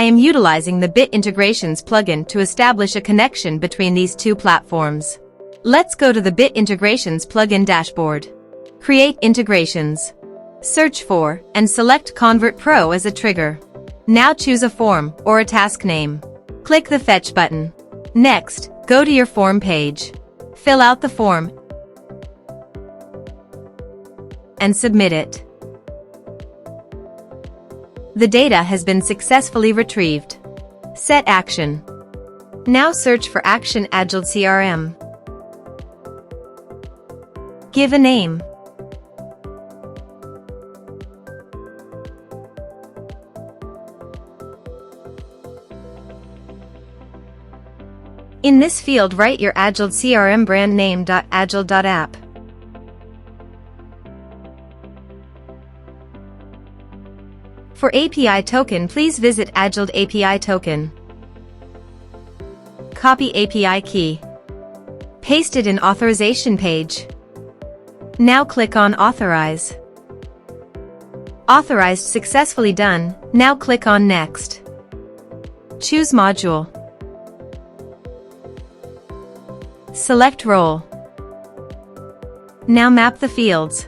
am utilizing the Bit Integrations plugin to establish a connection between these two platforms. Let's go to the Bit Integrations plugin dashboard. Create integrations. Search for and select ConvertPro as a trigger. Now choose a form or a task name. Click the Fetch button. Next, go to your form page. Fill out the form and submit it. The data has been successfully retrieved. Set action. Now search for Action Agiled CRM. Give a name. In this field, write your Agiled CRM brand name .agiled.app. For API token, please visit Agiled API token. Copy API key. Paste it in authorization page. Now click on Authorize. Authorized successfully done. Now click on Next. Choose module. Select role. Now map the fields.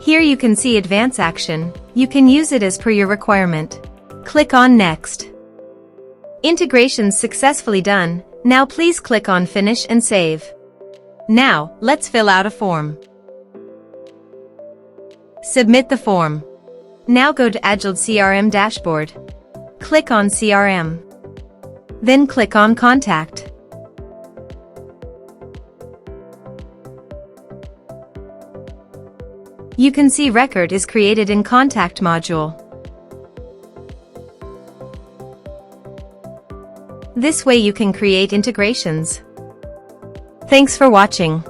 Here you can see advance action. You can use it as per your requirement. Click on Next. Integrations successfully done. Now please click on Finish and Save. Now, let's fill out a form. Submit the form. Now go to Agiled CRM dashboard. Click on CRM. Then click on Contact. You can see record is created in Contact module. This way you can create integrations. Thanks for watching.